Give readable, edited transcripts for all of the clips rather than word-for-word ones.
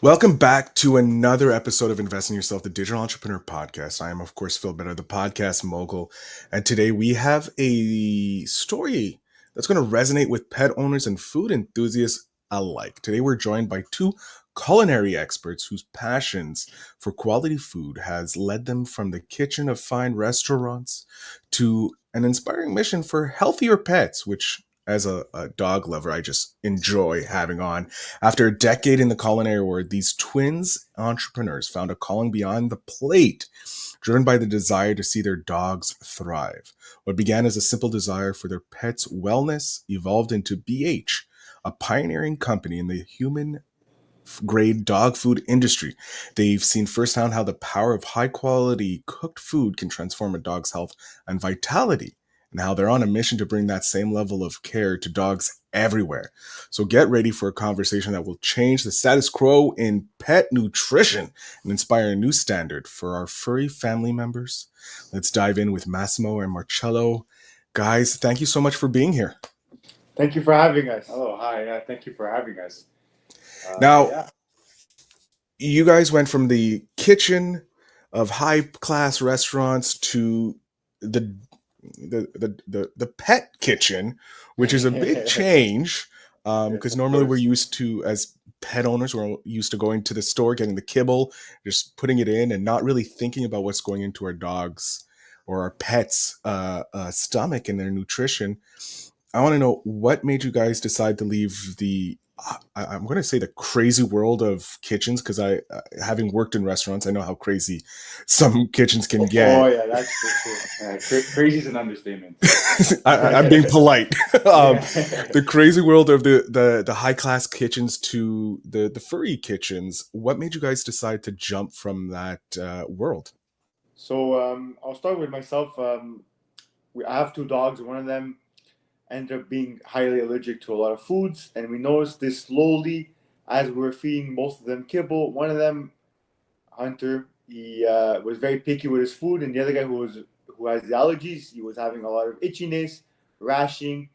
Welcome back to another episode of Invest in Yourself, the Digital Entrepreneur Podcast. I am, of course, Phil Better, the podcast mogul. And today we have a story that's going to resonate with pet owners and food enthusiasts alike. Today we're joined by two culinary experts whose passions for quality food has led them from the kitchen of fine restaurants to an inspiring mission for healthier pets, which as a dog lover, I just enjoy having on. After a decade in the culinary world, these twins entrepreneurs found a calling beyond the plate, driven by the desire to see their dogs thrive. What began as a simple desire for their pets' wellness evolved into BH, a pioneering company in the human grade dog food industry. They've seen firsthand how the power of high quality cooked food can transform a dog's health and vitality, and how they're on a mission to bring that same level of care to dogs everywhere. So get ready for a conversation that will change the status quo in pet nutrition and inspire a new standard for our furry family members. Let's dive in with Massimo and Marcello. Guys, thank you so much for being here. Thank you for having us. Hello, hi. Thank you for having us. Now, you guys went from the kitchen of high-class restaurants to the pet kitchen, which is a big change, because normally we're used to, as pet owners, we're used to going to the store, getting the kibble, just putting it in and not really thinking about what's going into our dogs or our pets' stomach and their nutrition. I want to know, what made you guys decide to leave I'm going to say the crazy world of kitchens, because having worked in restaurants, I know how crazy some kitchens can get. Oh yeah, that's for sure. Crazy is an understatement. I'm being polite. The crazy world of the high class kitchens to the furry kitchens. What made you guys decide to jump from that world? So I'll start with myself. I have two dogs. One of them ended up being highly allergic to a lot of foods, and we noticed this slowly as we were feeding most of them kibble. One of them, Hunter, he was very picky with his food, and the other guy who has the allergies, he was having a lot of itchiness, rashing.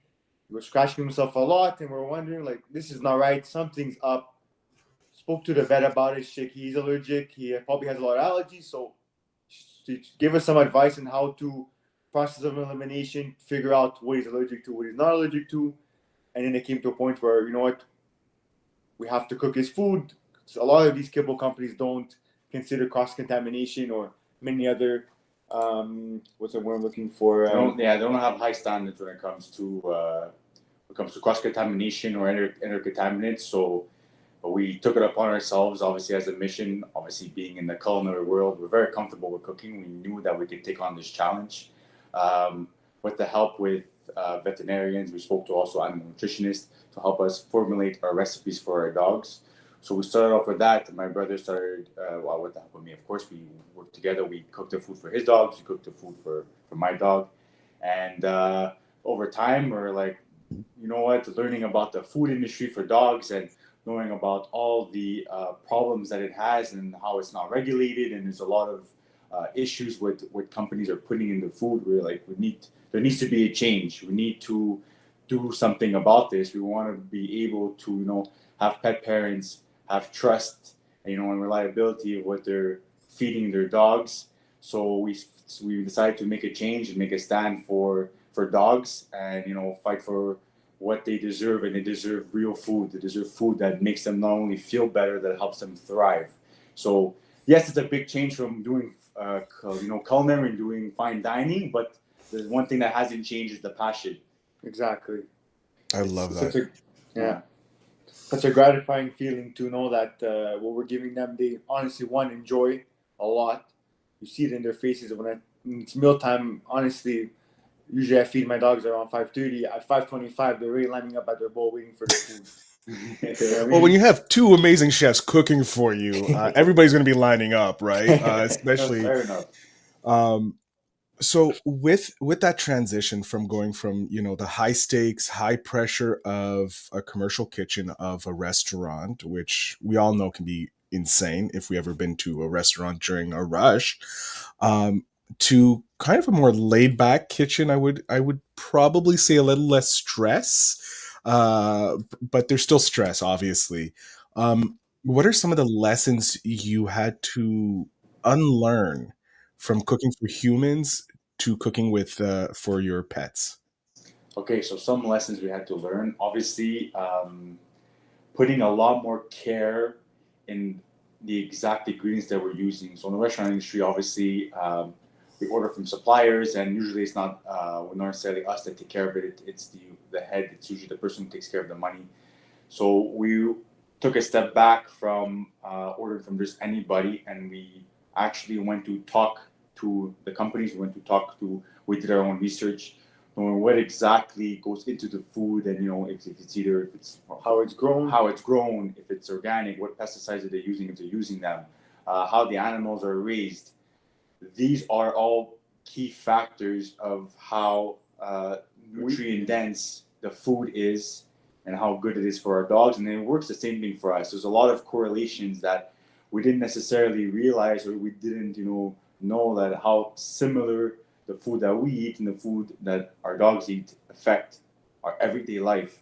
He was scratching himself a lot, and we're wondering, like, this is not right. Something's up. Spoke to the vet about it. He's allergic. He probably has a lot of allergies, so to give us some advice on how to process of elimination, figure out what he's allergic to, what he's not allergic to. And then it came to a point where, you know what, we have to cook his food. So a lot of these kibble companies don't consider cross-contamination or many other, what's the word I'm looking for? They don't have high standards when it comes to cross-contamination or intercontaminants. So we took it upon ourselves, obviously, as a mission. Obviously, being in the culinary world, we're very comfortable with cooking. We knew that we could take on this challenge. With the help with veterinarians, we spoke to also animal nutritionists to help us formulate our recipes for our dogs. So we started off with that. My brother started, with the help of me, of course. We worked together. We cooked the food for his dogs. We cooked the food for my dog. And over time, we're like, you know what, learning about the food industry for dogs and knowing about all the problems that it has and how it's not regulated. And there's a lot of issues with what companies are putting in the food. We're like, there needs to be a change. We need to do something about this. We want to be able to, have pet parents have trust, and reliability of what they're feeding their dogs. So we decided to make a change and make a stand for dogs and, fight for what they deserve. And they deserve real food. They deserve food that makes them not only feel better, that helps them thrive. So yes, it's a big change from doing culinary and doing fine dining, but there's one thing that hasn't changed is the passion. Exactly. I love that. Such a gratifying feeling to know that what we're giving them, they honestly enjoy a lot. You see it in their faces when it's mealtime. Honestly, usually I feed my dogs around 5:30. At 5:25, they're already lining up at their bowl waiting for their food. Well, when you have two amazing chefs cooking for you, everybody's going to be lining up, right? Especially. Fair enough. So with that transition from going from the high stakes, high pressure of a commercial kitchen of a restaurant, which we all know can be insane if we ever been to a restaurant during a rush, um, to kind of a more laid back kitchen. I would probably say a little less stress, but there's still stress, obviously. What are some of the lessons you had to unlearn from cooking for humans to cooking with for your pets? Okay, so some lessons we had to learn. Obviously, putting a lot more care in the exact ingredients that we're using. So in the restaurant industry, obviously, we order from suppliers, and usually it's not not necessarily us that take care of it. It's the head. It's usually the person who takes care of the money. So we took a step back from ordering from just anybody, and we actually went to talk to the companies. We went to talk to. We did our own research, knowing what exactly goes into the food, and if it's either if it's how it's grown, if it's organic, what pesticides are they using, if they're using them, how the animals are raised. These are all key factors of how nutrient dense the food is and how good it is for our dogs. And then it works the same thing for us. There's a lot of correlations that we didn't necessarily realize, or we didn't, know that how similar the food that we eat and the food that our dogs eat affect our everyday life.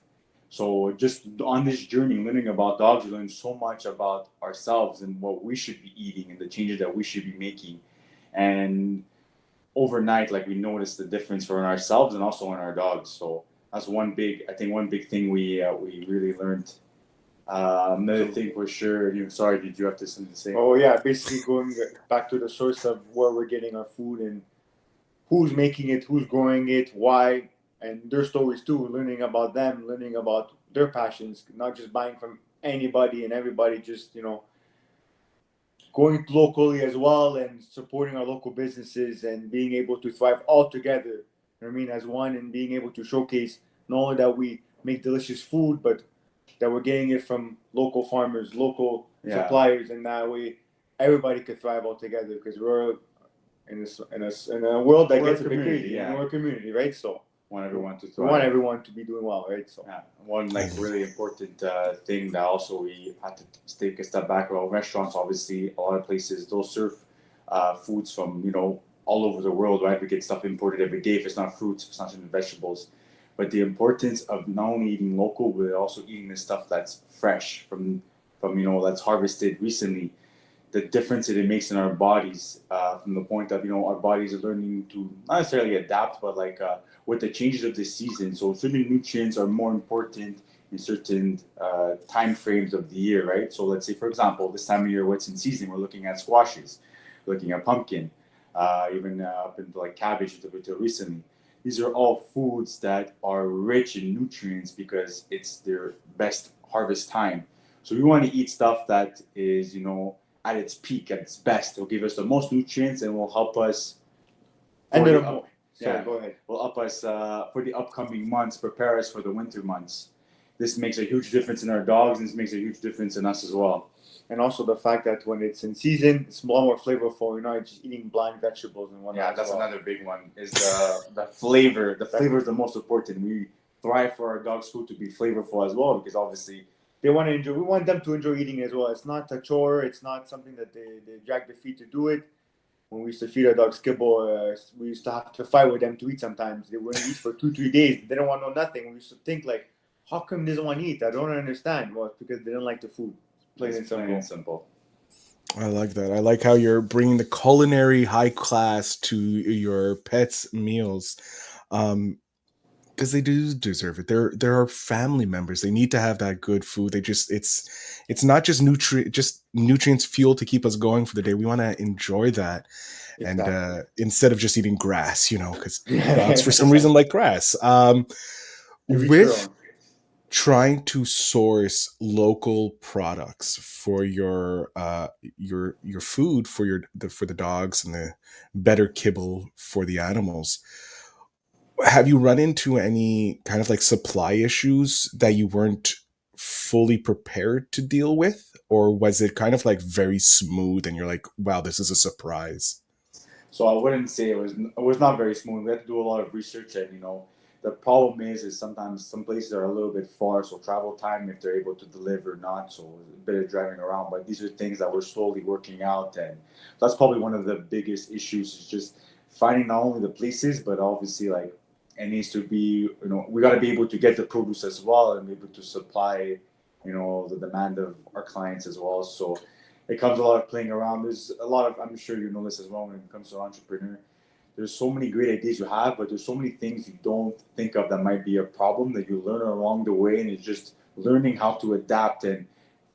So just on this journey, learning about dogs, we learn so much about ourselves and what we should be eating and the changes that we should be making. And overnight, like we noticed the difference for ourselves and also in our dogs. So that's one big thing we really learned. Another thing for sure. Sorry, did you have something to say? Oh yeah, basically going back to the source of where we're getting our food and who's making it, who's growing it, why, and their stories too. Learning about them, learning about their passions, not just buying from anybody and everybody. Just going locally as well and supporting our local businesses and being able to thrive all together. You know what I mean, as one, and being able to showcase not only that we make delicious food, but that we're getting it from local farmers, local suppliers, and that way everybody could thrive all together because we're in a world that gets a bit crazy. Yeah, we're a community, right? So Want everyone to we thrive. want everyone to be doing well, right? So one really important thing that also we had to take a step back. Well, restaurants, obviously, a lot of places they'll serve foods from all over the world, right? We get stuff imported every day. If it's not fruits, if it's not even vegetables, but the importance of not only eating local, but also eating the stuff that's fresh from that's harvested recently. The difference that it makes in our bodies, from the point of our bodies are learning to not necessarily adapt, but like with the changes of the season. So certain nutrients are more important in certain time frames of the year, right? So let's say, for example, this time of year, what's in season, we're looking at squashes, looking at pumpkin, even up into like cabbage until recently. These are all foods that are rich in nutrients because it's their best harvest time. So we want to eat stuff that is, at its peak, at its best. It'll give us the most nutrients and will help us. And go ahead. Will help us for the upcoming months, prepare us for the winter months. This makes a huge difference in our dogs, and this makes a huge difference in us as well. And also the fact that when it's in season, it's a lot more flavorful. You're not just eating bland vegetables and whatnot. Yeah, that's another big one. Is the flavor. The flavor is the most important. We thrive for our dogs' food to be flavorful as well, because obviously they want to enjoy. We want them to enjoy eating as well. It's not a chore. It's not something that they drag their feet to do it. When we used to feed our dogs kibble, we used to have to fight with them to eat sometimes. They wouldn't eat for 2-3 days. They didn't want no nothing. We used to think like, how come they doesn't want to eat? I don't understand. Well, it's because they didn't like the food. Plain and simple. I like that. I like how you're bringing the culinary high class to your pets' meals, because they do deserve it. There are family members. They need to have that good food. It's not just nutrients fuel to keep us going for the day. We want to enjoy that, exactly. And instead of just eating grass, because dogs for some reason like grass. With trying to source local products for your food for the dogs and the better kibble for the animals, have you run into any kind of like supply issues that you weren't fully prepared to deal with, or was it kind of like very smooth and you're like, wow, this is a surprise? So I wouldn't say it was not very smooth. We had to do a lot of research, and The problem is sometimes some places are a little bit far, so travel time, if they're able to deliver or not, so a bit of driving around. But these are things that we're slowly working out, and that's probably one of the biggest issues is just finding not only the places, but obviously like it needs to be, we got to be able to get the produce as well and be able to supply, the demand of our clients as well. So it comes a lot of playing around. There's a lot of, I'm sure you know this as well when it comes to entrepreneur. There's so many great ideas you have, but there's so many things you don't think of that might be a problem that you learn along the way, and it's just learning how to adapt and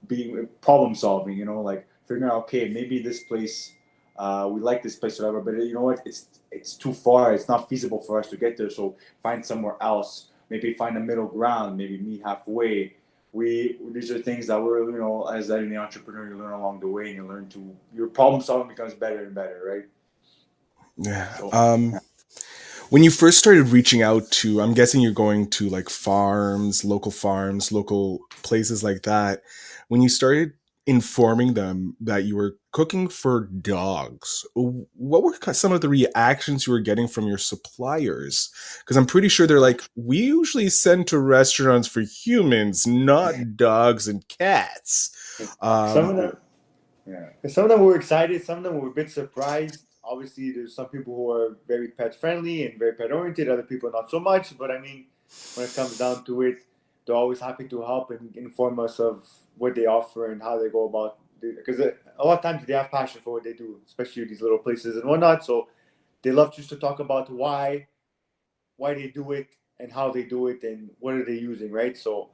being problem solving. Like figuring out, okay, maybe this place, we like this place, or whatever, but you know what, it's too far. It's not feasible for us to get there. So find somewhere else. Maybe find a middle ground. Maybe meet halfway. These are things that we're, as any entrepreneur, you learn along the way, and you learn to your problem solving becomes better and better, right? Yeah. So When you first started reaching out to, I'm guessing you're going to like farms, local places like that. When you started informing them that you were cooking for dogs, what were some of the reactions you were getting from your suppliers? Because I'm pretty sure they're like, we usually send to restaurants for humans, not dogs and cats. Some Um, of them, yeah. some of them were excited. Some of them were a bit surprised. Obviously, there's some people who are very pet friendly and very pet oriented. Other people not so much. But I mean, when it comes down to it, they're always happy to help and inform us of what they offer and how they go about. Because a lot of times they have passion for what they do, especially these little places and whatnot. So they love just to talk about why they do it and how they do it and what are they using, right? So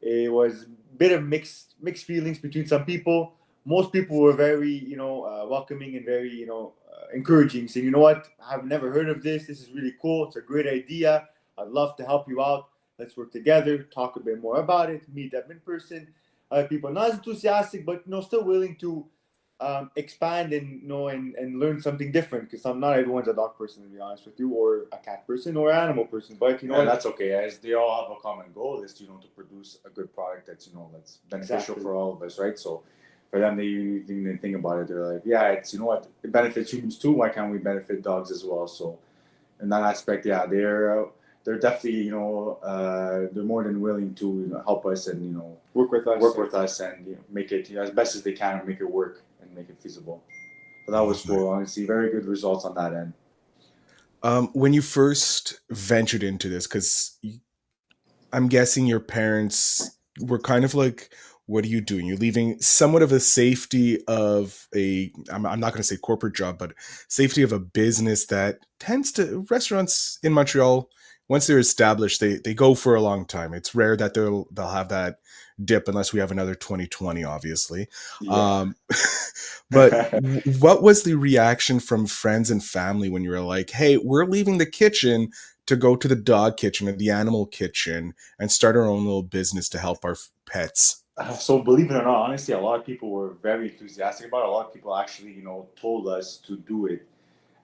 it was a bit of mixed feelings between some people. Most people were very, welcoming and very, encouraging, saying, you know what, I've never heard of this. This is really cool. It's a great idea. I'd love to help you out. Let's work together, talk a bit more about it, meet them in person. Other people not as enthusiastic, but still willing to expand and and learn something different, because not everyone's a dog person, to be honest with you, or a cat person or animal person, but you know Yeah, what, that's okay. As they all have a common goal is to produce a good product that's that's beneficial exactly. for all of us, right? So for them, they think about it. They're like, yeah, it's it benefits humans too. Why can't we benefit dogs as well? So in that aspect, yeah, they're definitely they're more than willing to help us and work with us and make it as best as they can and make it work and make it feasible. So I that was love that. cool. Honestly, very good results on that end. When you first ventured into this, because I'm guessing your parents were kind of like, what are you doing? You're leaving somewhat of a safety of I'm not going to say corporate job, but safety of a business that tends to, restaurants in Montreal, once they're established, they go for a long time. It's rare that they'll have that dip unless we have another 2020, obviously. Yeah. Um, but what was the reaction from friends and family when you were like, hey, we're leaving the kitchen to go to the dog kitchen or the animal kitchen and start our own little business to help our pets? So believe it or not, honestly, a lot of people were very enthusiastic about it. A lot of people actually, told us to do it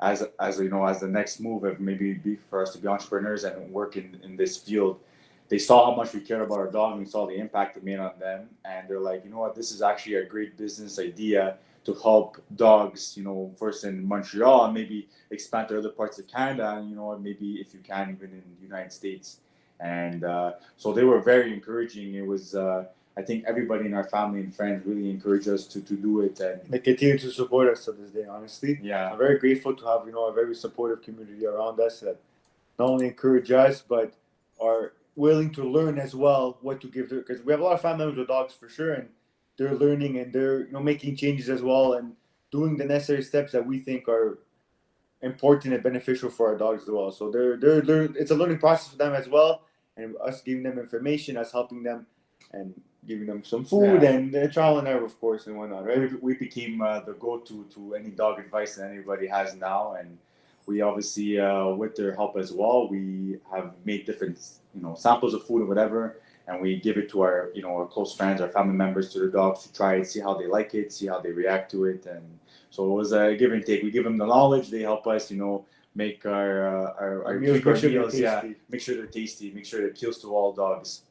as the next move of maybe be for us to be entrepreneurs and work in this field. They saw how much we care about our dog and we saw the impact it made on them, and they're like, you know what, this is actually a great business idea to help dogs. First in Montreal and maybe expand to other parts of Canada, and maybe if you can even in the United States. And so they were very encouraging. It was. I think everybody in our family and friends really encouraged us to do it, and they continue to support us to this day. Honestly, yeah, I'm very grateful to have a very supportive community around us that not only encourage us but are willing to learn as well what to give to, because we have a lot of family members with dogs for sure, and they're learning and they're making changes as well and doing the necessary steps that we think are important and beneficial for our dogs as well. So they're it's a learning process for them as well, and us giving them information, us helping them, and giving them some food, yeah. and trial and error, of course, and whatnot, right? We became the go-to to any dog advice that anybody has now, and we obviously with their help as well, we have made different samples of food or whatever, and we give it to our our close friends, our family members, to their dogs to try it, see how they like it, see how they react to it, and so it was a give and take. We give them the knowledge, they help us make our meals, tweak make our sure they're meals, yeah, tasty. make sure they're tasty, make sure it appeals to all dogs.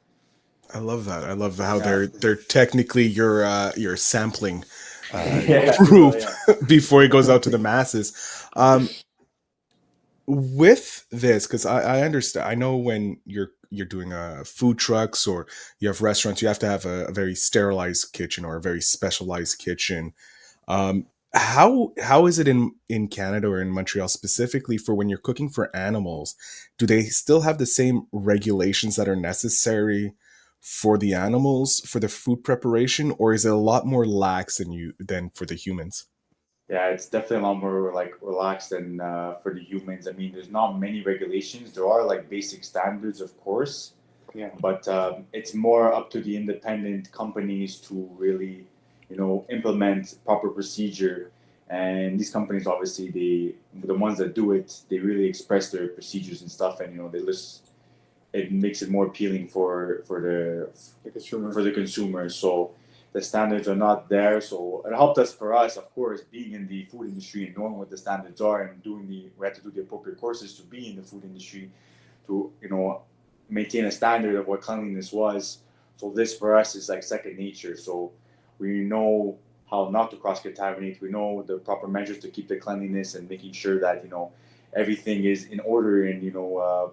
I love that. I love how Yeah. they're technically your sampling Yeah. group Yeah. before it goes out to the masses. Um, with this, because I understand, I know when you're doing food trucks or you have restaurants, you have to have a very sterilized kitchen or a very specialized kitchen. How is it in Canada or in Montreal specifically for when you're cooking for animals? Do they still have the same regulations that are necessary for the animals for the food preparation, or is it a lot more lax than for the humans? Yeah, it's definitely a lot more like relaxed than for the humans. I mean, there's not many regulations. There are like basic standards, of course, Yeah. but it's more up to the independent companies to really, implement proper procedure. And these companies, obviously, the ones that do it, they really express their procedures and stuff, and they list. It makes it more appealing The consumer. for the consumer. So the standards are not there. So it helped us for us, of course, being in the food industry and knowing what the standards are and we had to do the appropriate courses to be in the food industry to maintain a standard of what cleanliness was. So this for us is like second nature. So we know how not to cross contaminate. We know the proper measures to keep the cleanliness and making sure that everything is in order and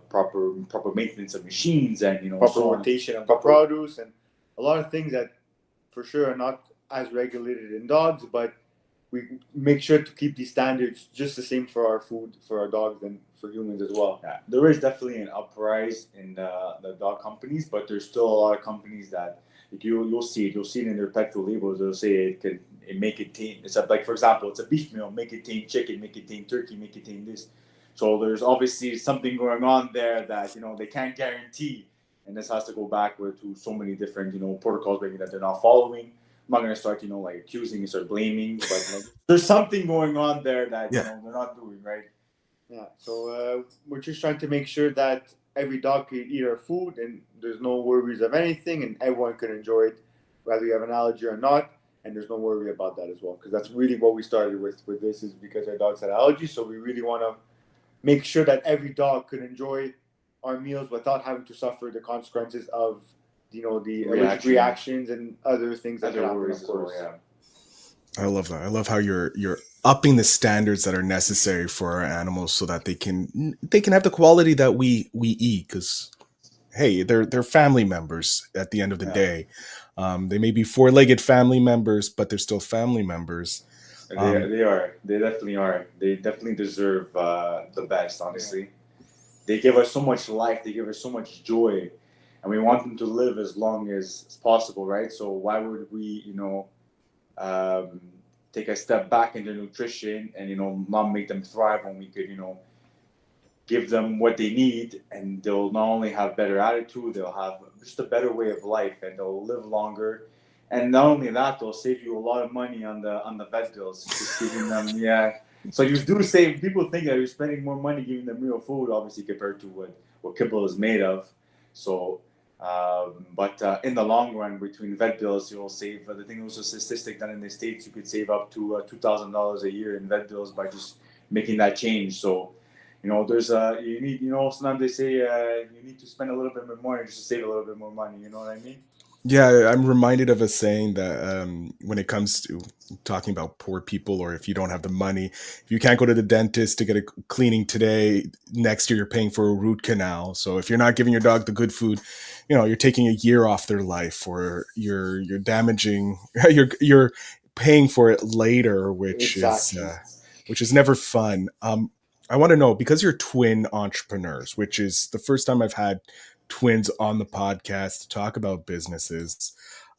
proper maintenance of machines and Proper so on. rotation of the produce and a lot of things that for sure are not as regulated in dogs, but we make sure to keep these standards just the same for our food, for our dogs, and for humans as well. Yeah, there is definitely an uprise in the dog companies, but there's still a lot of companies that like you'll see it in their pet food labels. They'll say it may contain like for example, it's a beef meal, may contain chicken, may contain turkey, may contain this. So there's obviously something going on there that they can't guarantee, and this has to go backward to so many different protocols maybe that they're not following. I'm not gonna start like accusing and start blaming, but there's something going on there that Yeah. they're not doing right. Yeah, so we're just trying to make sure that every dog can eat our food and there's no worries of anything and everyone can enjoy it, whether you have an allergy or not. And there's no worry about that as well, because that's really what we started with this is because our dogs had allergies. So we really want to make sure that every dog could enjoy our meals without having to suffer the consequences of the allergic reactions and other things that Other happen, worries of as well, course. yeah. I love that. I love how you're upping the standards that are necessary for our animals so that they can have the quality that we eat. Because hey, they're family members at the end of the Yeah. day. They may be four-legged family members, but they're still family members. They are. They definitely are. They definitely deserve the best. Honestly, they give us so much life. They give us so much joy, and we want them to live as long as possible, right? So why would we, um, take a step back into nutrition and not make them thrive when we could, give them what they need, and they'll not only have better attitude, they'll have just a better way of life, and they'll live longer. And not only that, they'll save you a lot of money on the vet bills. Just giving them, yeah. So you do save. People think that you're spending more money giving them real food, obviously compared to what kibble is made of. So, but in the long run, between vet bills, you'll save. I think it was a statistic that in the states you could save up to $2,000 a year in vet bills by just making that change. So there's you need sometimes they say you need to spend a little bit more money just to save a little bit more money. You know what I mean? Yeah, I'm reminded of a saying that when it comes to talking about poor people, or if you don't have the money, if you can't go to the dentist to get a cleaning today, next year you're paying for a root canal. So if you're not giving your dog the good food, you're taking a year off their life, or you're damaging, you're paying for it later, Exactly. which is never fun. I want to know, because you're twin entrepreneurs, which is the first time I've had twins on the podcast to talk about businesses.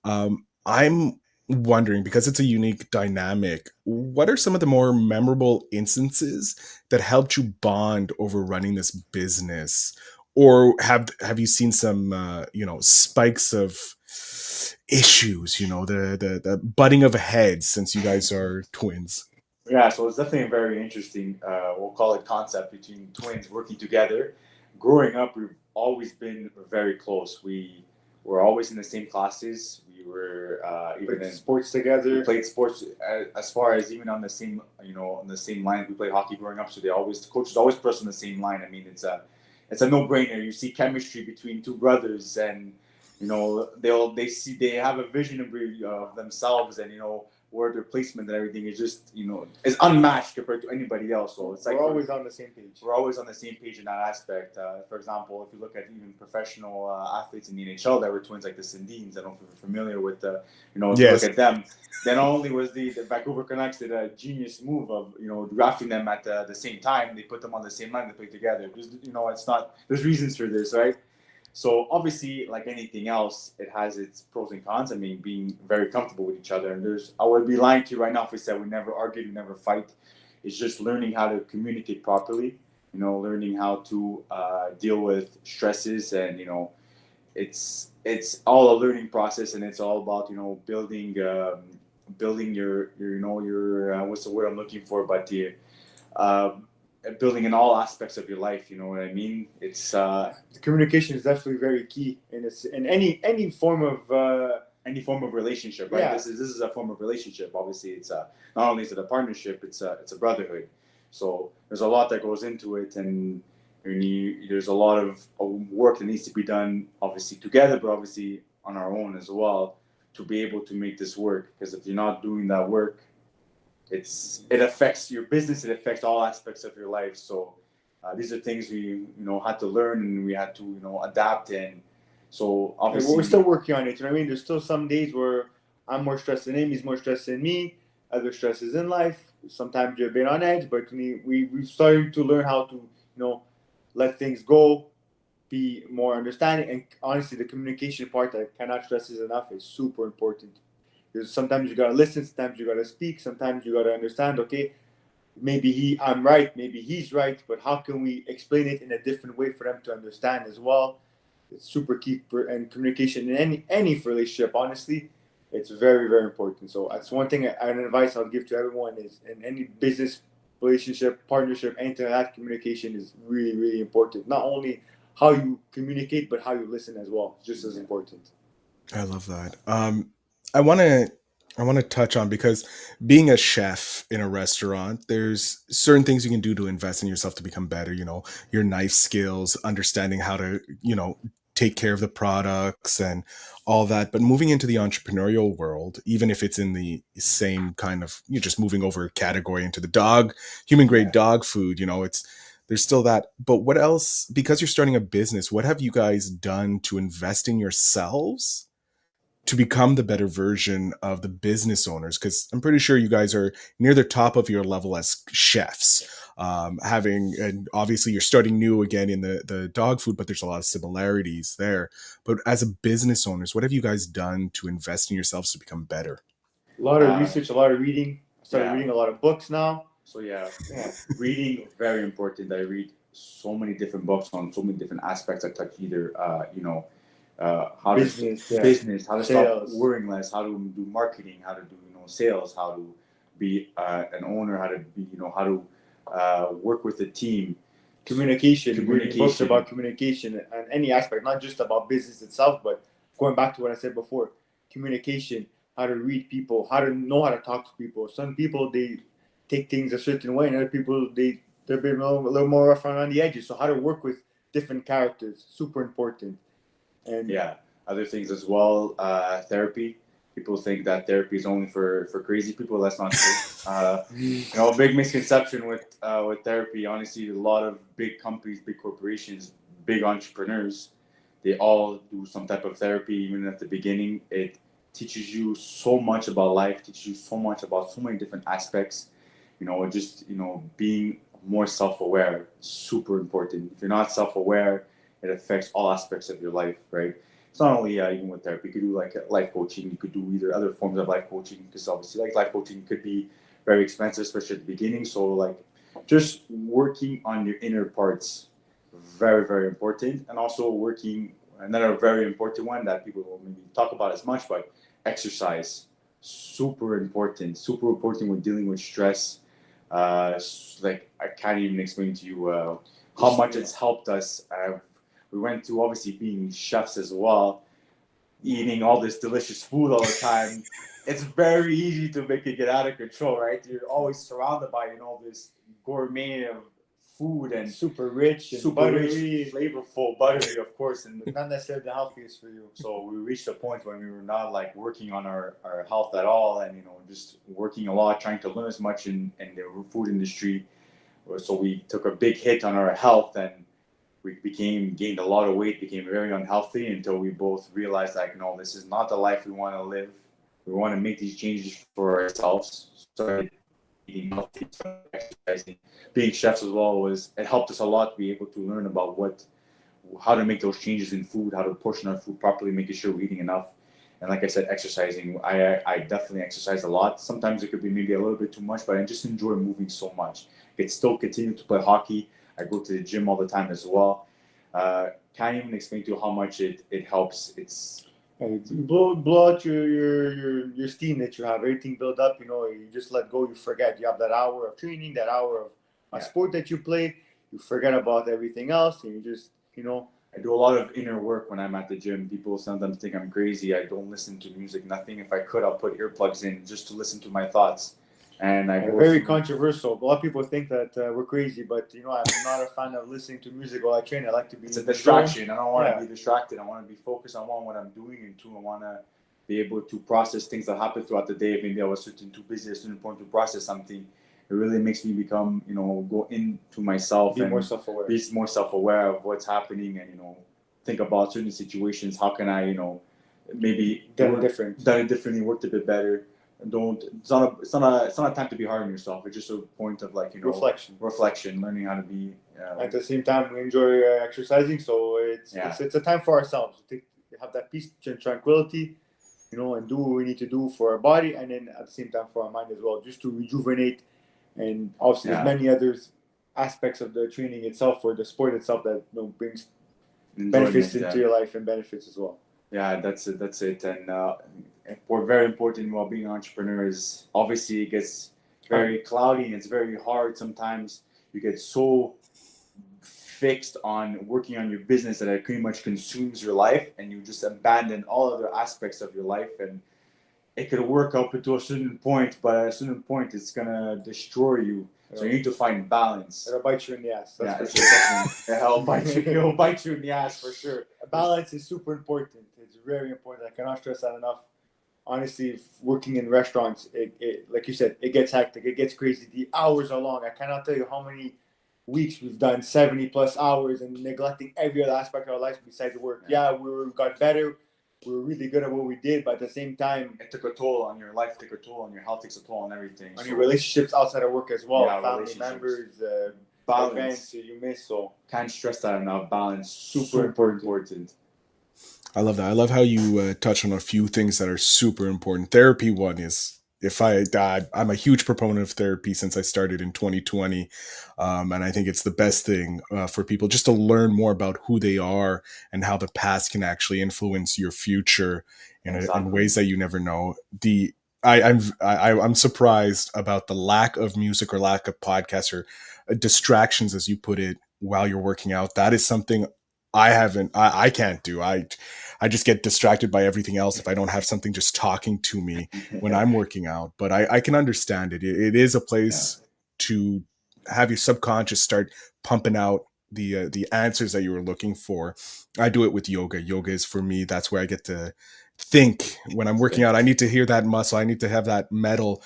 I'm wondering, because it's a unique dynamic, what are some of the more memorable instances that helped you bond over running this business? Or have you seen some spikes of issues, the butting of heads, since you guys are twins? Yeah, so it's definitely a very interesting, we'll call it concept between twins working together. Growing up, we've always been very close. We were always in the same classes. We were even in sports together. We played sports as far as even on the same, on the same line. We played hockey growing up, so the coaches always put us on the same line. I mean, it's a no-brainer. You see chemistry between two brothers, and they have a vision of themselves, and where their placement and everything is just, is unmatched compared to anybody else. So it's like we're always on the same page. We're always on the same page in that aspect. For example, if you look at even professional athletes in the NHL that were twins, like the Sundins, I don't know if you're familiar with if you look at them, then not only was the Vancouver Canucks did a genius move of, drafting them at the same time, they put them on the same line, they play together. It's not, there's reasons for this, right? So obviously, like anything else, it has its pros and cons. I mean, being very comfortable with each other. And I would be lying to you right now if we said we never argue, we never fight. It's just learning how to communicate properly. Learning how to deal with stresses, and it's all a learning process, and it's all about building your what's the word I'm looking for, but the building in all aspects of your life. You know what I mean? It's the communication is definitely very key in any form of relationship, right? Yeah. This is a form of relationship. Obviously, it's not only is it a partnership, it's a brotherhood. So there's a lot that goes into it, and there's a lot of work that needs to be done, obviously together, but obviously on our own as well, to be able to make this work. Because if you're not doing that work, it affects your business, it affects all aspects of your life. So these are things we had to learn, and we had to adapt. And so obviously we're still working on it. You know what I mean? There's still some days where I'm more stressed than him, he's more stressed than me. Other stresses in life. Sometimes you're a bit on edge, but we've started to learn how to let things go, be more understanding, and honestly, the communication part that I cannot stress is enough is super important. Because sometimes you gotta listen, sometimes you gotta speak, sometimes you gotta understand. Okay, maybe I'm right, maybe he's right, but how can we explain it in a different way for them to understand as well? It's super key, and communication in any relationship, honestly, it's very, very important. So that's one thing, an advice I'll give to everyone is in any business relationship, partnership, anything like that, communication is really, really important. Not only how you communicate, but how you listen as well. It's just as important. I love that. I want to touch on, because being a chef in a restaurant, there's certain things you can do to invest in yourself to become better. Your knife skills, understanding how to take care of the products and all that. But moving into the entrepreneurial world, even if it's in the same kind of, you're just moving over a category into the human grade dog food, there's still that. But what else, because you're starting a business, what have you guys done to invest in yourselves to become the better version of the business owners? Because I'm pretty sure you guys are near the top of your level as chefs. And obviously you're starting new again in the dog food, but there's a lot of similarities there. But as a business owners, what have you guys done to invest in yourselves to become better? A lot of research, a lot of reading. I started reading a lot of books now. So reading, very important. I read so many different books on so many different aspects that touch either how business, how to sales. stop worrying less, how to do marketing, how to do sales, how to be an owner, how to be how to work with a team. Communication. Books about communication and any aspect, not just about business itself, but going back to what I said before, communication, how to read people, how to know how to talk to people. Some people, they take things a certain way, and other people, they're being a little more rough around the edges. So how to work with different characters, super important. And other things as well, therapy. People think that therapy is only for crazy people. That's not true. A big misconception with therapy. Honestly, a lot of big companies, big corporations, big entrepreneurs, they all do some type of therapy. Even at the beginning, it teaches you so much about life, teaches you so much about so many different aspects. Being more self-aware, super important. If you're not self-aware, it affects all aspects of your life, right? It's not only even with therapy. You could do like life coaching. You could do either other forms of life coaching, because obviously like life coaching could be very expensive, especially at the beginning. So like just working on your inner parts, very, very important. And also working, another very important one that people don't maybe talk about as much, but exercise, super important when dealing with stress. Like I can't even explain to you how much it's helped us. We went to obviously being chefs as well, eating all this delicious food all the time. It's very easy to make it get out of control, right? You're always surrounded by this gourmet of food and super rich and super buttery, rich, flavorful, buttery, of course, and not necessarily the healthiest for you. so we reached a point when we were not like working on our health at all, and just working a lot, trying to learn as much in the food industry. So we took a big hit on our health, and we gained a lot of weight, became very unhealthy until we both realized like, no, this is not the life we want to live. We want to make these changes for ourselves. Started eating healthy, started exercising, being chefs as well. It helped us a lot to be able to learn about how to make those changes in food, how to portion our food properly, making sure we're eating enough. And like I said, exercising. I definitely exercise a lot. Sometimes it could be maybe a little bit too much, but I just enjoy moving so much. I could still continue to play hockey. I go to the gym all the time as well. Can't even explain to you how much it helps. It's blow out your steam that you have. Everything build up. You just let go. You forget. You have that hour of training, that hour of a sport that you play. You forget about everything else, and you just I do a lot of inner work when I'm at the gym. People sometimes think I'm crazy. I don't listen to music, nothing. If I could, I'll put earplugs in just to listen to my thoughts. And very controversial. A lot of people think that we're crazy, but I'm not a fan of listening to music while I train. I like to be. It's a distraction. I don't want to be distracted. I want to be focused on what I'm doing, and two, I want to be able to process things that happen throughout the day. Maybe I was too busy at a certain point to process something. It really makes me become, go into myself and be more self-aware of what's happening, and think about certain situations. How can I, maybe done it differently, worked a bit better. It's not a time to be hard on yourself. It's just a point of like reflection, learning how to be. At the same time, we enjoy exercising, so it's a time for ourselves to have that peace and tranquility, and do what we need to do for our body, and then at the same time for our mind as well, just to rejuvenate. And obviously, there's many other aspects of the training itself or the sport itself that brings benefits into your life and benefits as well. Yeah, that's it. And very important while being an entrepreneur is obviously it gets very cloudy and it's very hard sometimes. You get so fixed on working on your business that it pretty much consumes your life, and you just abandon all other aspects of your life. And it could work up to a certain point, but at a certain point, it's gonna destroy you. So you need to find balance. It'll bite you in the ass. That's for sure. It'll bite you in the ass for sure. Balance is super important. It's very important. I cannot stress that enough. Honestly, working in restaurants, it like you said, it gets hectic. It gets crazy. The hours are long. I cannot tell you how many weeks we've done 70+ hours and neglecting every other aspect of our life besides work. Yeah, we got better. We were really good at what we did, but at the same time, it took a toll on your life, took a toll on your health, takes a toll on everything. On your relationships outside of work as well, family members, events you miss. So can't stress that enough. Balance, super important. I love that. I love how you touch on a few things that are super important. Therapy, one is, if I died, I'm a huge proponent of therapy since I started in 2020. And I think it's the best thing for people just to learn more about who they are and how the past can actually influence your future in ways that you never know. I'm surprised about the lack of music or lack of podcasts or distractions, as you put it, while you're working out. That is something I can't do. I just get distracted by everything else if I don't have something just talking to me when I'm working out. But I can understand it. It is a place to have your subconscious start pumping out the answers that you were looking for. I do it with yoga. Yoga is for me. That's where I get to think when I'm working out. I need to hear that muscle. I need to have that metal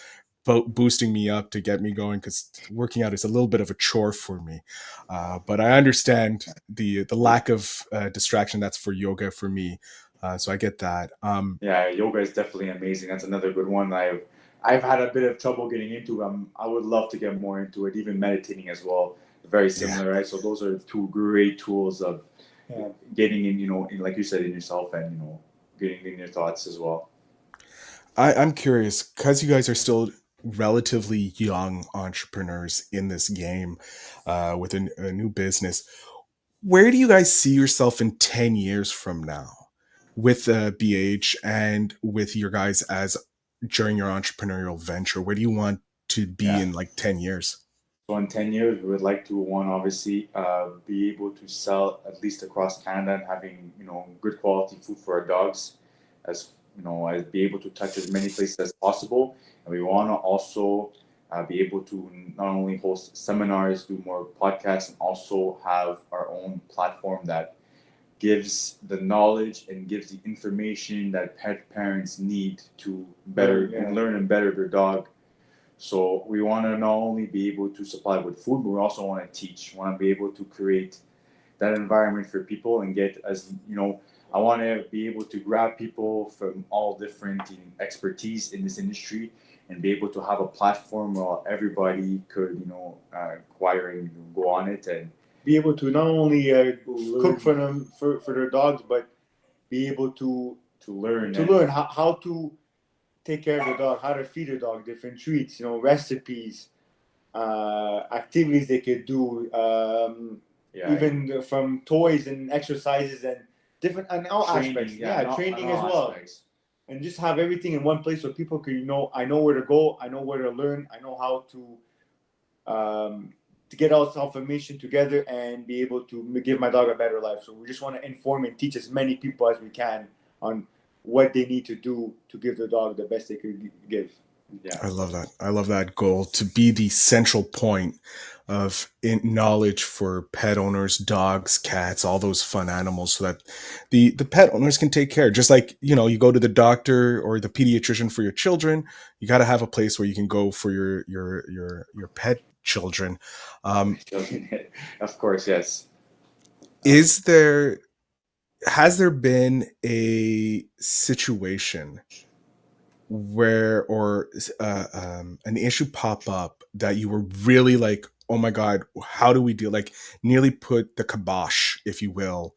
boosting me up to get me going, because working out is a little bit of a chore for me. But I understand the lack of distraction that's for yoga for me. So I get that. Yoga is definitely amazing. That's another good one. I've had a bit of trouble getting into. I would love to get more into it. Even meditating as well, very similar, right? So those are two great tools of getting in, like you said, in yourself, and getting in your thoughts as well. I'm curious, because you guys are still relatively young entrepreneurs in this game with a new business. Where do you guys see yourself in 10 years from now with BH and with your guys as during your entrepreneurial venture? Where do you want to be in like 10 years? So in 10 years, we would like to, one, obviously, be able to sell at least across Canada and having, good quality food for our dogs, as, as be able to touch as many places as possible. And we want to also be able to not only host seminars, do more podcasts, and also have our own platform that gives the knowledge and gives the information that pet parents need to better and learn and better their dog. So we want to not only be able to supply with food, but we also want to teach. We want to be able to create that environment for people and get, as you know, I want to be able to grab people from all different expertise in this industry and be able to have a platform where everybody could, acquire and go on it and be able to not only cook for them for their dogs, but be able to learn how to take care of the dog, how to feed the dog, different treats, recipes, activities they could do, even from toys and exercises and different and all aspects. Training as well. And just have everything in one place so people can I know where to go, I know where to learn, I know how to get all information together and be able to give my dog a better life. So we just want to inform and teach as many people as we can on what they need to do to give their dog the best they could give. Yeah. I love that. I love that goal to be the central point of knowledge for pet owners, dogs, cats, all those fun animals, so that the pet owners can take care. Just like, you go to the doctor or the pediatrician for your children, you got to have a place where you can go for your pet children. Of course, yes. Has there been a situation where an issue pop up that you were really like, oh my god, how do we deal, like nearly put the kibosh, if you will,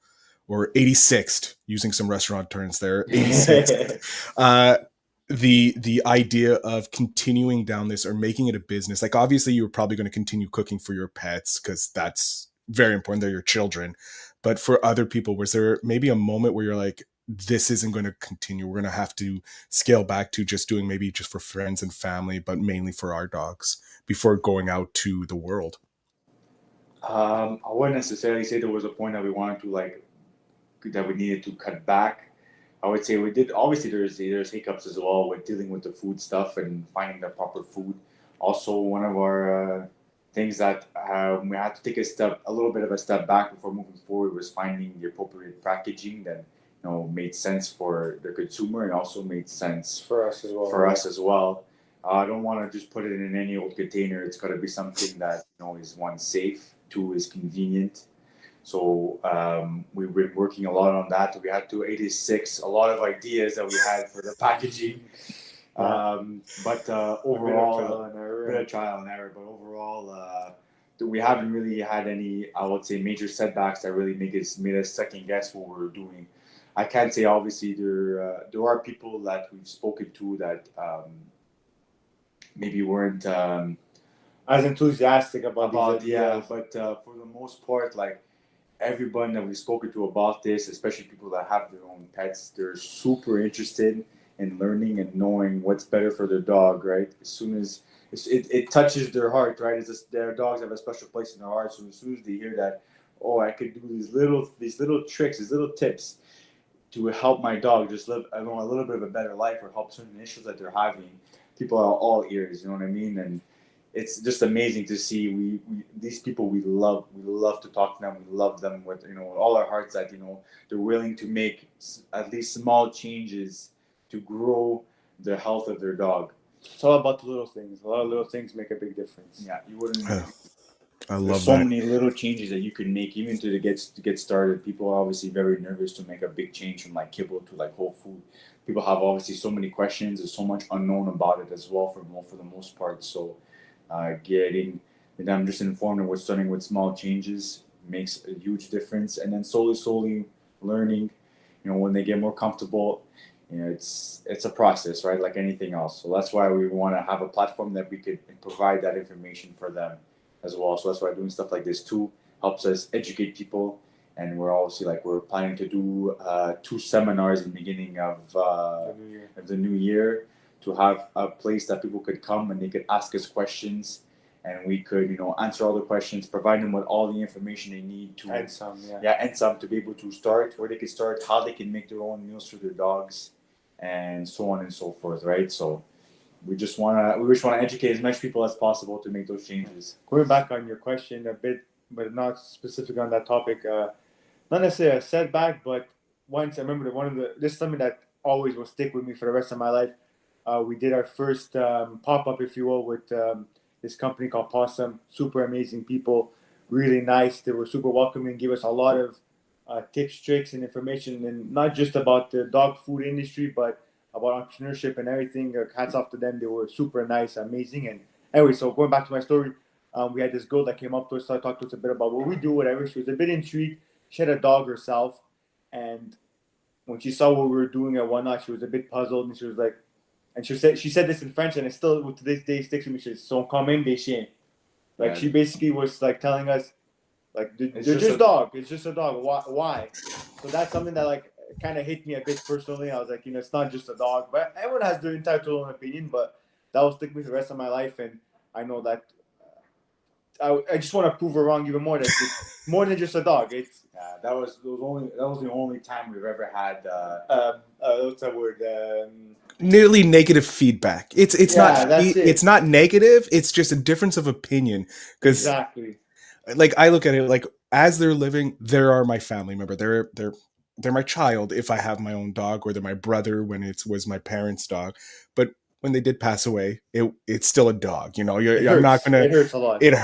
or 86th, using some restaurant terms there, 86th the idea of continuing down this or making it a business? Like, obviously you're probably going to continue cooking for your pets because that's very important, they're your children, but for other people, was there maybe a moment where you're like, this isn't going to continue, we're going to have to scale back to just doing maybe just for friends and family, but mainly for our dogs before going out to the world? I wouldn't necessarily say there was a point that we wanted to that we needed to cut back. I would say we did. Obviously, there's hiccups as well with dealing with the food stuff and finding the proper food. Also, one of our things that we had to take a little bit of a step back before moving forward was finding the appropriate packaging that made sense for the consumer and also made sense for us as well. I don't want to just put it in any old container. It's got to be something that is, one, safe, two, is convenient. So we've been working a lot on that. We had to 86 a lot of ideas that we had for the packaging. But overall, a bit of trial and error. But overall, we haven't really had any, I would say, major setbacks that really made us second guess what we were doing. I can't say, obviously, there are people that we've spoken to that maybe weren't as enthusiastic about these ideas. But for the most part, like, everyone that we've spoken to about this, especially people that have their own pets, they're super interested in learning and knowing what's better for their dog, right? As soon as it touches their heart, right? It's just, their dogs have a special place in their heart. So as soon as they hear that, oh, I could do these little tricks, these little tips to help my dog just live a little bit of a better life or help certain issues that they're having, people are all ears, you know what I mean? And it's just amazing to see. We these people we love to talk to them. We love them with all our hearts, that they're willing to make at least small changes to grow the health of their dog. It's all about the little things. A lot of little things make a big difference. Yeah, you wouldn't. I love There's so many little changes that you can make, even to get started. People are obviously very nervous to make a big change from like kibble to like whole food. People have obviously so many questions. There's so much unknown about it as well for the most part. So getting them just informed and we're starting with small changes makes a huge difference. And then slowly learning, when they get more comfortable, it's a process, right? Like anything else. So that's why we want to have a platform that we could provide that information for them as well. So that's why doing stuff like this too helps us educate people. And we're obviously we're planning to do 2 seminars in the beginning of the new year, to have a place that people could come and they could ask us questions, and we could answer all the questions, provide them with all the information they need to and some to be able to start, where they can start, how they can make their own meals for their dogs, and so on and so forth, right? So we just want to educate as much people as possible to make those changes. Going back on your question a bit, but not specific on that topic. Not necessarily a setback, but once I remember this is something that always will stick with me for the rest of my life. We did our first pop up, if you will, with this company called Possum. Super amazing people, really nice. They were super welcoming, gave us a lot of tips, tricks, and information, and not just about the dog food industry, but about entrepreneurship and everything. Hats off to them. They were super nice, amazing. And anyway, so going back to my story, we had this girl that came up to us, started talking to us a bit about what we do, whatever. She was a bit intrigued. She had a dog herself, and when she saw what we were doing and whatnot, she was a bit puzzled, and she was like, and she said this in French, and it still to this day sticks with me. She said, "Sont quand même des chiens." Like she basically was like telling us, like they're just dog. It's just a dog. Why? So that's something that like kind of hit me a bit personally. I was like, it's not just a dog, but everyone has their entitled opinion. But that will stick with me the rest of my life, and I know that I just want to prove her wrong even more. That it's more than just a dog. It's that was the only time we've ever had. What's that word? Nearly negative feedback. It's not negative. It's just a difference of opinion. Because exactly, like I look at it like as they're living, there are my family member. They're my child if I have my own dog, or they're my brother when it was my parents' dog. But when they did pass away, it's still a dog. I'm not gonna. It hurts a lot. It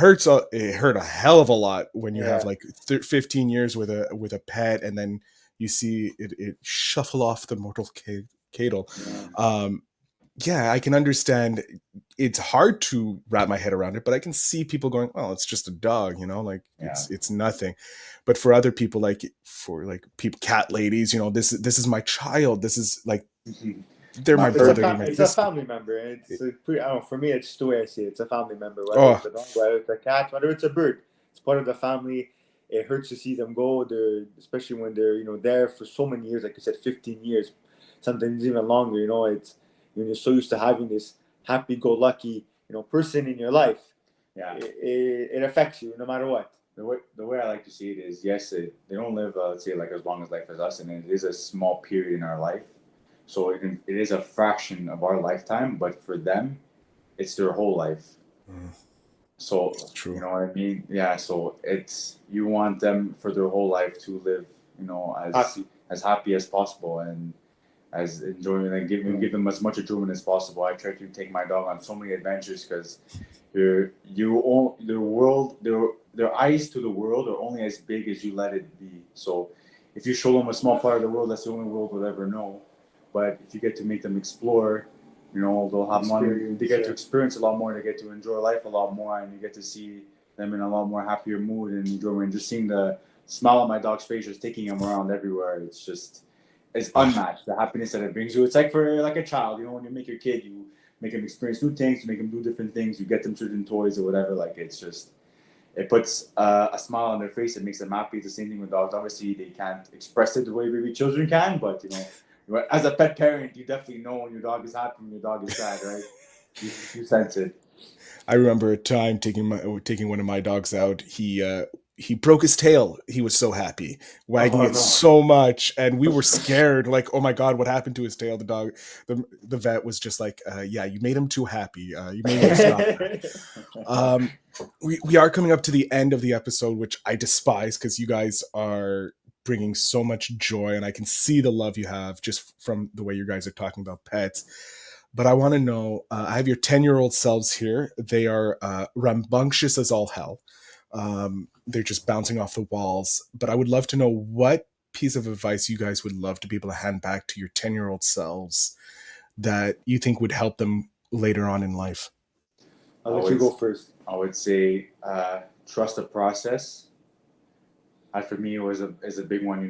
hurt a hell of a lot when you have like 15 years with a pet, and then you see it shuffle off the mortal cradle. Yeah, I can understand. It's hard to wrap my head around it, but I can see people going, "Oh, it's just a dog," it's nothing. But for other people, for people, cat ladies, this is my child. This is like they're my brother. It's a family member. It's pretty. I don't know. For me, it's just the way I see it. It's a family member. Whether it's a dog, whether it's a cat, whether it's a bird, it's part of the family. It hurts to see them go. Especially when they're there for so many years. Like you said, 15 years, sometimes even longer. It's you're so used to having this happy-go-lucky person in your life. Yeah, it affects you no matter what. The way I like to see it is, yes, they don't live, let's say, like as long as life as us, and it is a small period in our life. So it is a fraction of our lifetime, but for them, it's their whole life. So true. You know what I mean? Yeah. So you want them for their whole life to live, as happy as possible and as enjoying, and give them as much enjoyment as possible. I try to take my dog on so many adventures because their eyes to the world are only as big as you let it be. So if you show them a small part of the world, that's the only world they'll ever know. But if you get to make them explore, they'll have money. They get to experience a lot more. They get to enjoy life a lot more, and you get to see them in a lot more happier mood and enjoyment. Just seeing the smile on my dog's face, just taking him around everywhere. It's unmatched. The happiness that it brings you. It's like for like a child. When you make your kid, you make them experience new things. You make them do different things. You get them certain toys or whatever. It puts a smile on their face. It makes them happy. It's the same thing with dogs. Obviously, they can't express it the way baby children can, but as a pet parent, you definitely know when your dog is happy and your dog is sad, right? You sense it. I remember a time taking one of my dogs out. He broke his tail. He was so happy, wagging it so much, and we were scared. Like, oh my god, what happened to his tail? The vet was just like, yeah, you made him too happy. You made him stop. We are coming up to the end of the episode, which I despise because you guys are bringing so much joy, and I can see the love you have just from the way you guys are talking about pets. But I want to know, I have your 10-year-old selves here. They are rambunctious as all hell. They're just bouncing off the walls. But I would love to know what piece of advice you guys would love to be able to hand back to your 10-year-old selves that you think would help them later on in life. I'll let you go first. I would say trust the process. For me, is a big one.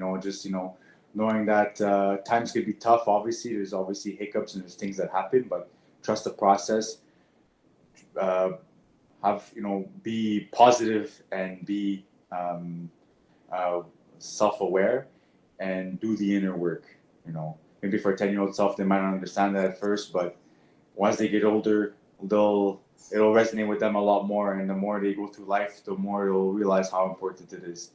Knowing that times could be tough. Obviously, there's obviously hiccups and there's things that happen, but trust the process. Be positive and be self-aware and do the inner work. Maybe for a 10-year-old self, they might not understand that at first, but once they get older, it'll resonate with them a lot more. And the more they go through life, the more they'll realize how important it is.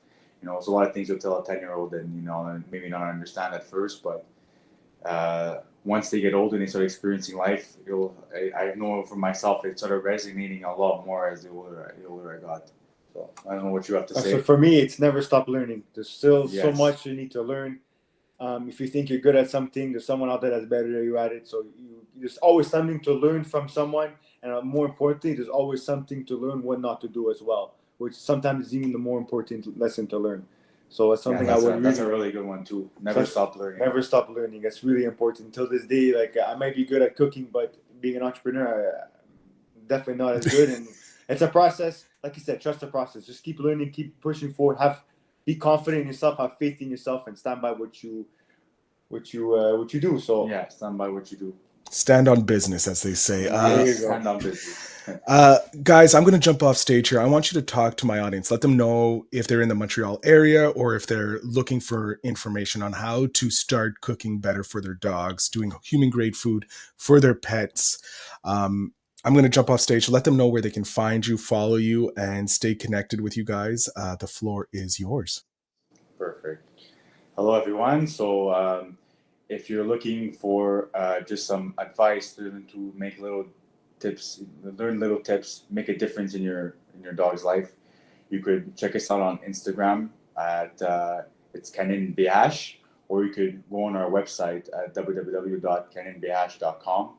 There's a lot of things you'll tell a 10-year-old and, maybe not understand at first, but once they get older and they start experiencing life, I know for myself, it started resonating a lot more as the older I got. So I don't know what you have to say. So for me, it's never stop learning. There's still so Yes. much you need to learn. If you think you're good at something, there's someone out there that's better than you at it. So there's always something to learn from someone, and more importantly, there's always something to learn what not to do as well, which sometimes is even the more important lesson to learn. So it's something that's a really good one too. Never stop learning. Never stop learning. That's really important. Until this day, like I might be good at cooking, but being an entrepreneur, I'm definitely not as good. And it's a process. Like you said, trust the process. Just keep learning, keep pushing forward. Be confident in yourself, have faith in yourself, and stand by what you do. So yeah, stand by what you do. Stand on business, as they say. Stand on business. Guys, I'm going to jump off stage here. I want you to talk to my audience. Let them know if they're in the Montreal area or if they're looking for information on how to start cooking better for their dogs, doing human grade food for their pets. I'm going to jump off stage. Let them know where they can find you, follow you, and stay connected with you guys. The floor is yours. Perfect. Hello, everyone. So if you're looking for just some advice to make learn little tips, make a difference in your dog's life, you could check us out on Instagram at it's CanonBH, or you could go on our website at www.canonbh.com.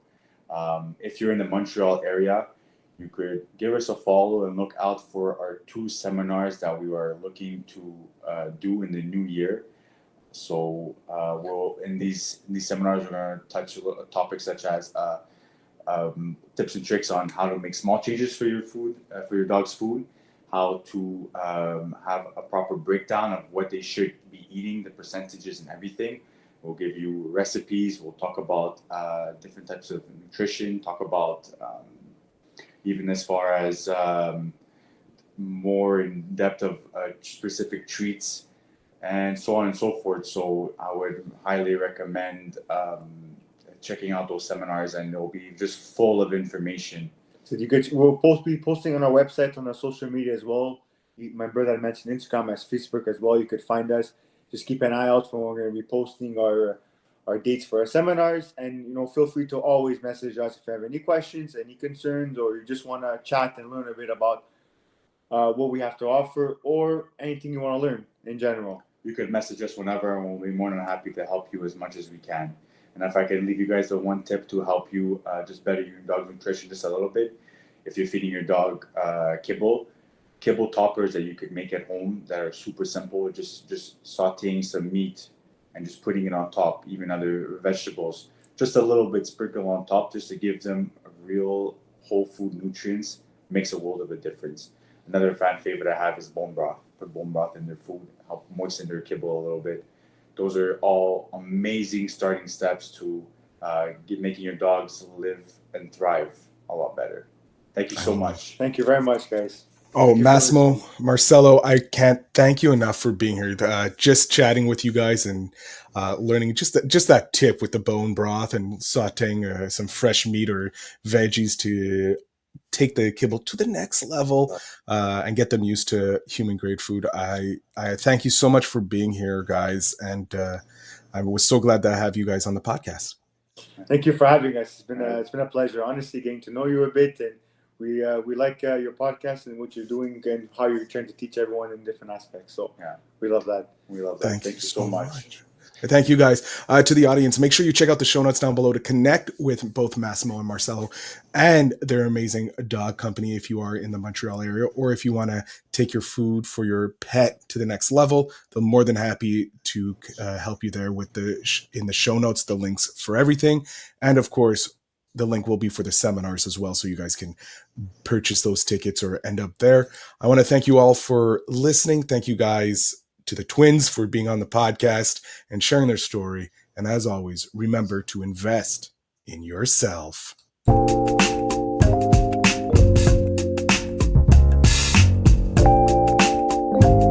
If you're in the Montreal area, you could give us a follow and look out for our 2 seminars that we are looking to do in the new year. So we'll in these seminars, we're going to touch topics such as tips and tricks on how to make small changes for your food, for your dog's food, how to have a proper breakdown of what they should be eating, the percentages and everything. We'll give you recipes. We'll talk about different types of nutrition, talk about even as far as more in depth of specific treats and so on and so forth. So I would highly recommend checking out those seminars, and they'll be just full of information. So we'll be posting on our website, on our social media as well. My brother had mentioned Instagram as Facebook as well. You could find us. Just keep an eye out for when we're going to be posting our dates for our seminars, and feel free to always message us if you have any questions, any concerns, or you just want to chat and learn a bit about what we have to offer, or anything you want to learn in general. You could message us whenever, and we'll be more than happy to help you as much as we can. And if I can leave you guys the one tip to help you just better your dog nutrition just a little bit, if you're feeding your dog kibble toppers that you could make at home that are super simple, just sauteing some meat and just putting it on top, even other vegetables, just a little bit sprinkle on top just to give them real whole food nutrients, makes a world of a difference. Another fan favorite I have is bone broth. Put bone broth in their food, help moisten their kibble a little bit. Those are all amazing starting steps to making your dogs live and thrive a lot better. Thank you so much. Thank you very much, guys. Oh, Massimo, Marcello, I can't thank you enough for being here. Just chatting with you guys and learning just that tip with the bone broth and sauteing some fresh meat or veggies to take the kibble to the next level and get them used to human grade food. I thank you so much for being here, guys, and I was so glad to have you guys on the podcast. Thank you for having us. It's been a pleasure, honestly, getting to know you a bit, and we like your podcast and what you're doing and how you're trying to teach everyone in different aspects. So yeah, we love that. Thank you so much. Thank you, guys. To the audience, make sure you check out the show notes down below to connect with both Massimo and Marcello and their amazing dog company if you are in the Montreal area, or if you want to take your food for your pet to the next level. They're more than happy to help you there with in the show notes, the links for everything. And of course, the link will be for the seminars as well, so you guys can purchase those tickets or end up there. I want to thank you all for listening. Thank you guys to the twins for being on the podcast and sharing their story. And as always, remember to invest in yourself.